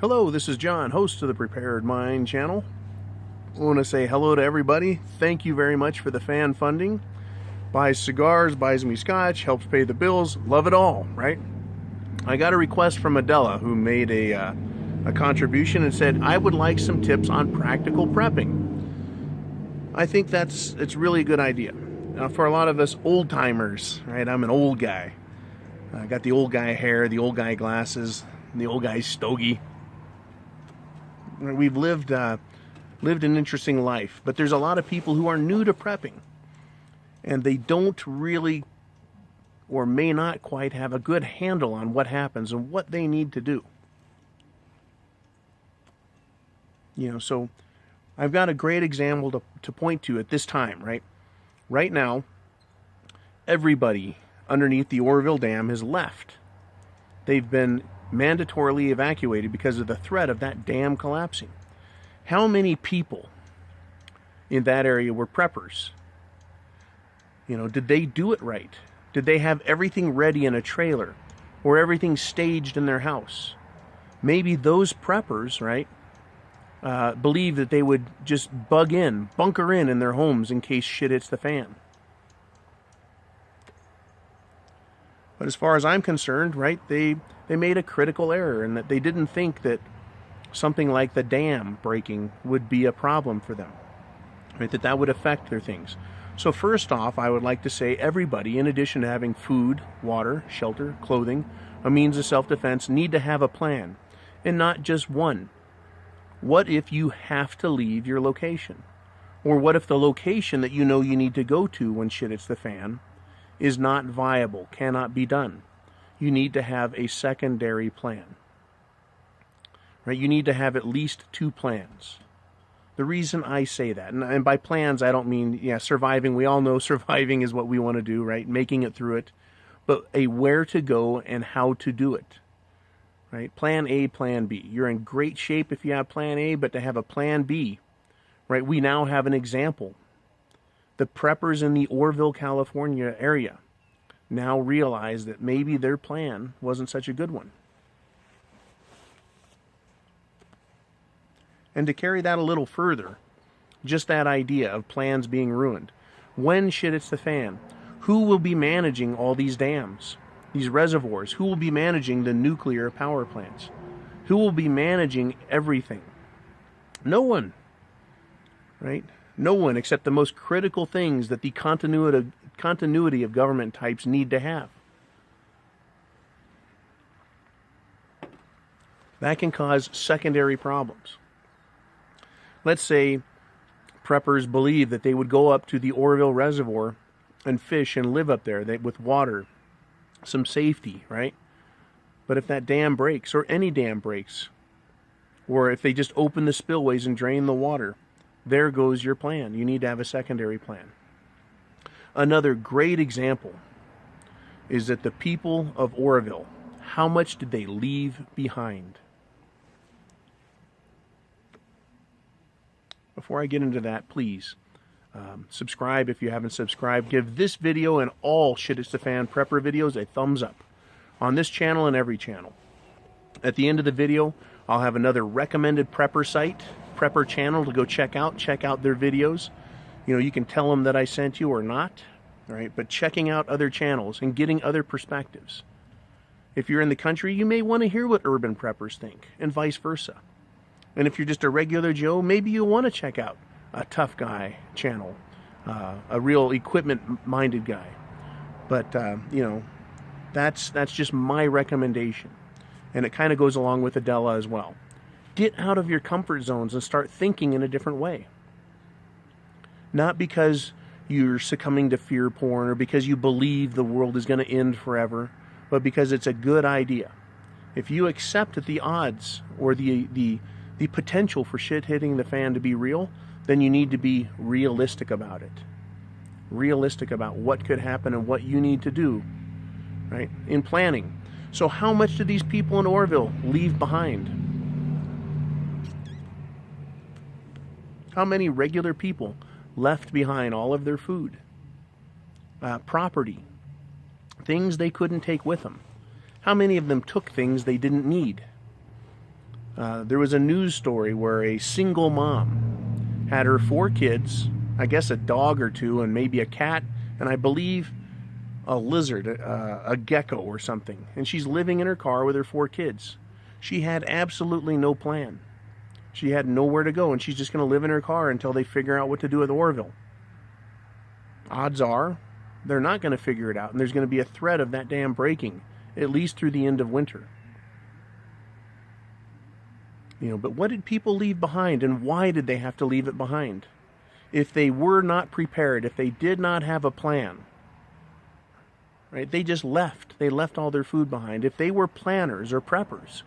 Hello, this is John, host of the Prepared Mind channel. I want to say hello to everybody. Thank you very much for the fan funding. Buys cigars, buys me scotch, helps pay the bills. Love it all, right? I got a request from Adela, who made a contribution and said, I would like some tips on practical prepping. I think it's really a good idea. Now, for a lot of us old timers, right? I'm an old guy. I got the old guy hair, the old guy glasses, the old guy stogie. We've lived an interesting life, but there's a lot of people who are new to prepping, and they don't really, or may not quite have a good handle on what happens and what they need to do. So I've got a great example to point to at this time, right? Right now, everybody underneath the Oroville Dam has left. They've been mandatorily evacuated because of the threat of that dam collapsing. How many people in that area were preppers? Did they do it right? Did they have everything ready in a trailer or everything staged in their house? Maybe those preppers, right, believe that they would just bunker in their homes in case shit hits the fan. But as far as I'm concerned, right, they made a critical error in that they didn't think that something like the dam breaking would be a problem for them, right, that would affect their things. So first off, I would like to say everybody, in addition to having food, water, shelter, clothing, a means of self-defense, need to have a plan, and not just one. What if you have to leave your location? Or what if the location that you need to go to when shit hits the fan is not viable, cannot be done? You need to have a secondary plan. Right? You need to have at least two plans. The reason I say that, and by plans I don't mean, surviving. We all know surviving is what we want to do, right? Making it through it. But a where to go and how to do it. Right? Plan A, plan B. You're in great shape if you have plan A, but to have a plan B, right? We now have an example. The preppers in the Oroville, California area now realize that maybe their plan wasn't such a good one. And to carry that a little further, just that idea of plans being ruined. When shit hits the fan, who will be managing all these dams, these reservoirs? Who will be managing the nuclear power plants? Who will be managing everything? No one, right? No one, except the most critical things that the continuity of government types need to have. That can cause secondary problems. Let's say preppers believe that they would go up to the Oroville Reservoir and fish and live up there with water, some safety, right? But if that dam breaks, or any dam breaks, or if they just open the spillways and drain the water, there goes your plan. You need to have a secondary plan. Another great example is that the people of Oroville, how much did they leave behind? Before I get into that, please subscribe if you haven't subscribed. Give this video and all Shit Hits the Fan prepper videos a thumbs up on this channel and every channel. At the end of the video, I'll have another recommended prepper channel to go check out their videos. You can tell them that I sent you or not, all right? But checking out other channels and getting other perspectives. If you're in the country, you may want to hear what urban preppers think, and vice versa. And if you're just a regular Joe, maybe you want to check out a tough guy channel, a real equipment-minded guy. But, that's just my recommendation. And it kind of goes along with Adela as well. Get out of your comfort zones and start thinking in a different way. Not because you're succumbing to fear porn or because you believe the world is going to end forever, but because it's a good idea. If you accept that the odds or the potential for shit hitting the fan to be real, then you need to be realistic about it. Realistic about what could happen and what you need to do, right, in planning. So how much did these people in Oroville leave behind? How many regular people left behind all of their food, property, things they couldn't take with them? How many of them took things they didn't need? There was a news story where a single mom had her 4 kids, I guess a dog or 2, and maybe a cat, and I believe a lizard, a gecko or something. And she's living in her car with her 4 kids. She had absolutely no plan. She had nowhere to go, and she's just going to live in her car until they figure out what to do with Orville. Odds are they're not going to figure it out, and there's going to be a threat of that dam breaking, at least through the end of winter. But what did people leave behind, and why did they have to leave it behind? If they were not prepared, if they did not have a plan, right, they just left. They left all their food behind. If they were planners or preppers,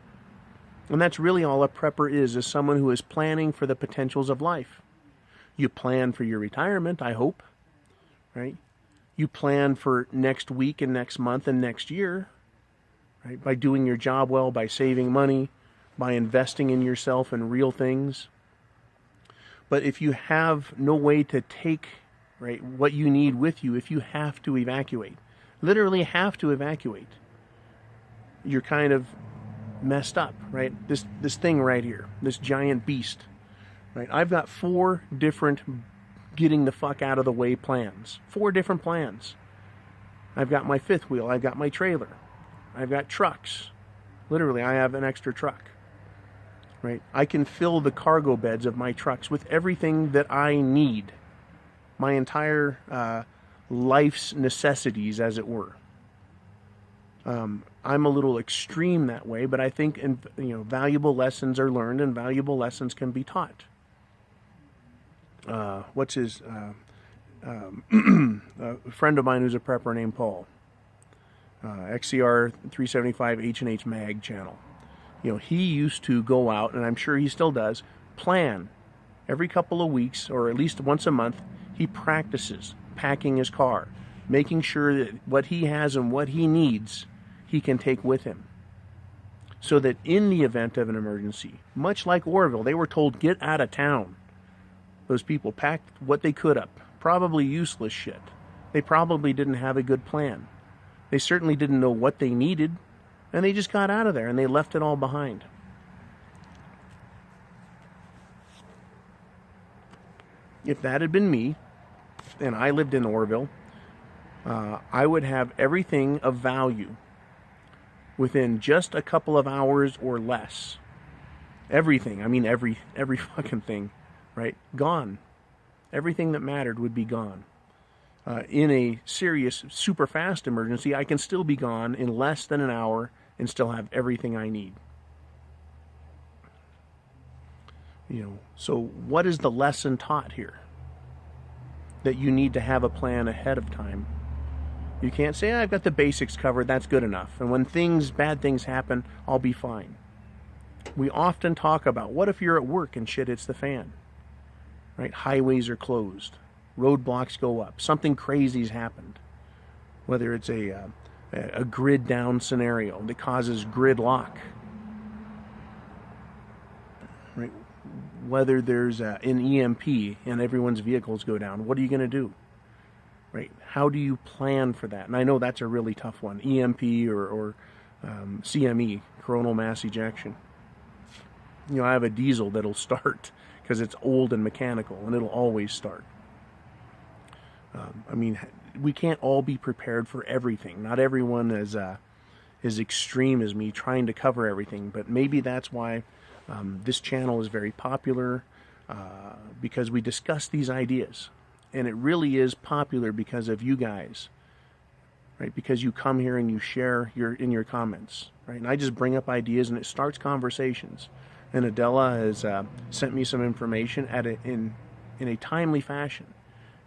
and that's really all a prepper is someone who is planning for the potentials of life. You plan for your retirement, I hope, right? You plan for next week and next month and next year, right? By doing your job well, by saving money, by investing in yourself and real things. But if you have no way to take, right, what you need with you, if you have to evacuate, literally have to evacuate, you're kind of messed up, right? This thing right here, this giant beast, right? I've got 4 different getting the fuck out of the way plans. 4 different plans. I've got my 5th wheel. I've got my trailer. I've got trucks. Literally, I have an extra truck. Right? I can fill the cargo beds of my trucks with everything that I need. My entire life's necessities, as it were. I'm a little extreme that way, but I think valuable lessons are learned and valuable lessons can be taught. A friend of mine who's a prepper named Paul. XCR 375 H&H Mag channel. He used to go out, and I'm sure he still does, plan every couple of weeks, or at least once a month. He practices packing his car, making sure that what he has and what he needs, he can take with him. So that in the event of an emergency, much like Orville, they were told, get out of town. Those people packed what they could up, probably useless shit. They probably didn't have a good plan. They certainly didn't know what they needed. And they just got out of there, and they left it all behind. If that had been me, and I lived in Orville, I would have everything of value within just a couple of hours or less. Everything, I mean every fucking thing, right? Gone. Everything that mattered would be gone. In a serious, super fast emergency, I can still be gone in less than an hour and still have everything I need. So what is the lesson taught here? That you need to have a plan ahead of time. You can't say, I've got the basics covered, that's good enough. And when bad things happen, I'll be fine. We often talk about, what if you're at work and shit hits the fan? Right? Highways are closed. Roadblocks go up. Something crazy's happened. Whether it's a grid down scenario that causes gridlock. Right? Whether there's an EMP and everyone's vehicles go down, what are you going to do? Right? How do you plan for that? And I know that's a really tough one. EMP or CME, coronal mass ejection. I have a diesel that'll start because it's old and mechanical, and it'll always start. We can't all be prepared for everything. Not everyone is as extreme as me trying to cover everything, but maybe that's why this channel is very popular, because we discuss these ideas. And it really is popular because of you guys, right? Because you come here and you share in your comments, right? And I just bring up ideas and it starts conversations. And Adela has sent me some information in a timely fashion,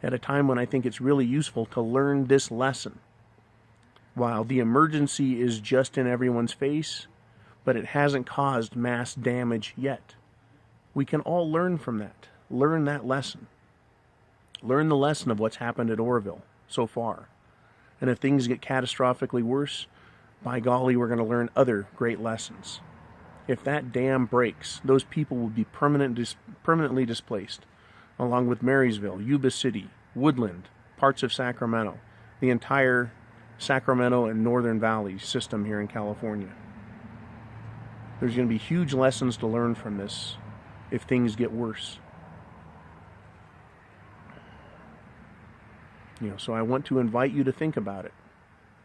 at a time when I think it's really useful to learn this lesson. While the emergency is just in everyone's face, but it hasn't caused mass damage yet. We can all learn from that. Learn that lesson. Learn the lesson of what's happened at Orville so far. And if things get catastrophically worse, by golly, we're going to learn other great lessons. If that dam breaks, those people will be permanently displaced, along with Marysville, Yuba City, Woodland, parts of Sacramento, the entire Sacramento and Northern Valley system here in California. There's going to be huge lessons to learn from this if things get worse. So I want to invite you to think about it.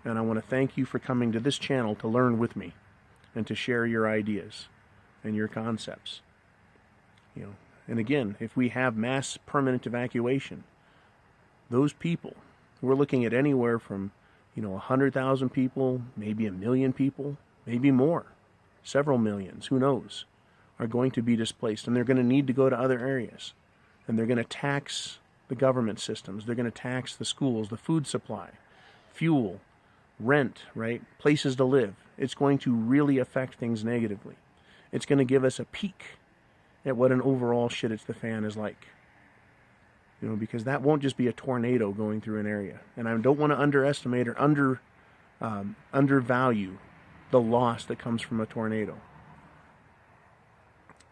And I want to thank you for coming to this channel to learn with me and to share your ideas and your concepts. And again, if we have mass permanent evacuation, those people, we're looking at anywhere from 100,000 people, maybe 1 million people, maybe more, several millions, who knows, are going to be displaced, and they're going to need to go to other areas, and they're going to tax the government systems, they're going to tax the schools, the food supply, fuel, rent, right? Places to live. It's going to really affect things negatively. It's going to give us a peek at what an overall shit it's the fan is like. Because that won't just be a tornado going through an area. And I don't want to underestimate or undervalue the loss that comes from a tornado.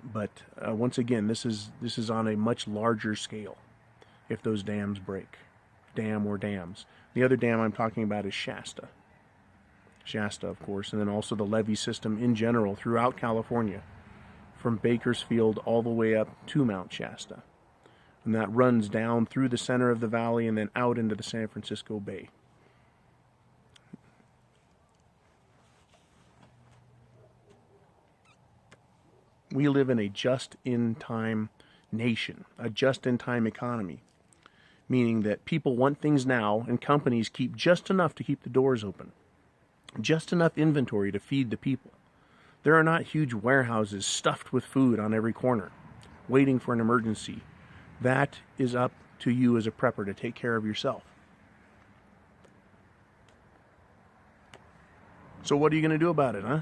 But once again, this is on a much larger scale if those dams break. Dam or dams. The other dam I'm talking about is Shasta. Shasta, of course, and then also the levee system in general throughout California, from Bakersfield all the way up to Mount Shasta. And that runs down through the center of the valley and then out into the San Francisco Bay. We live in a just-in-time nation, a just-in-time economy, meaning that people want things now and companies keep just enough to keep the doors open, just enough inventory to feed the people. There are not huge warehouses stuffed with food on every corner, waiting for an emergency. That is up to you as a prepper to take care of yourself. So what are you going to do about it, huh?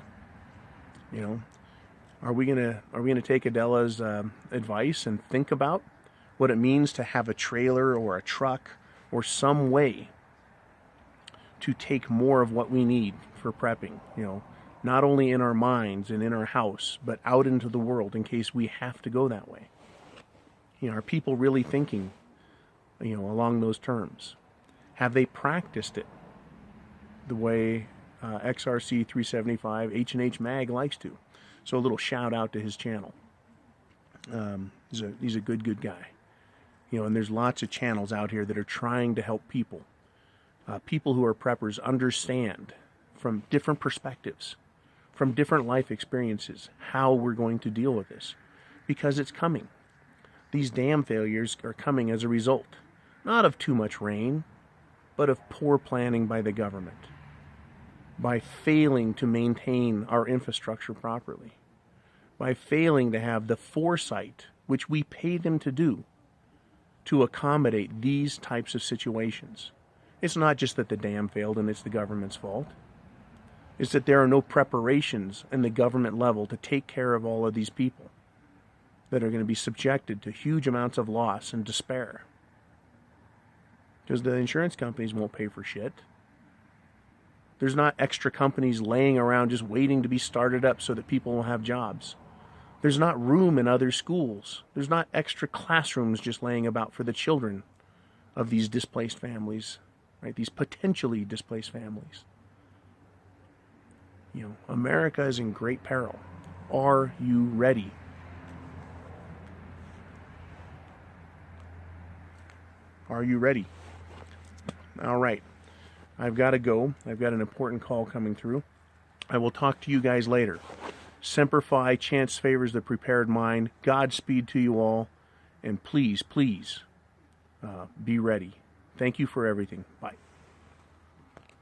Are we gonna take Adela's advice and think about what it means to have a trailer or a truck or some way to take more of what we need for prepping? Not only in our minds and in our house, but out into the world in case we have to go that way. Are people really thinking, along those terms? Have they practiced it the way XRC 375 H&H Mag likes to? So a little shout out to his channel. He's a good guy. And there's lots of channels out here that are trying to help people. People who are preppers understand from different perspectives, from different life experiences, how we're going to deal with this. Because it's coming. These dam failures are coming as a result, not of too much rain, but of poor planning by the government, by failing to maintain our infrastructure properly, by failing to have the foresight, which we pay them to do, to accommodate these types of situations. It's not just that the dam failed and it's the government's fault. It's that there are no preparations in the government level to take care of all of these people that are going to be subjected to huge amounts of loss and despair. Because the insurance companies won't pay for shit. There's not extra companies laying around just waiting to be started up so that people will have jobs. There's not room in other schools. There's not extra classrooms just laying about for the children of these displaced families, right? These potentially displaced families. America is in great peril. Are you ready? Are you ready? All right. I've got to go. I've got an important call coming through. I will talk to you guys later. Semper Fi, chance favors the prepared mind. Godspeed to you all. And please, please, be ready. Thank you for everything. Bye.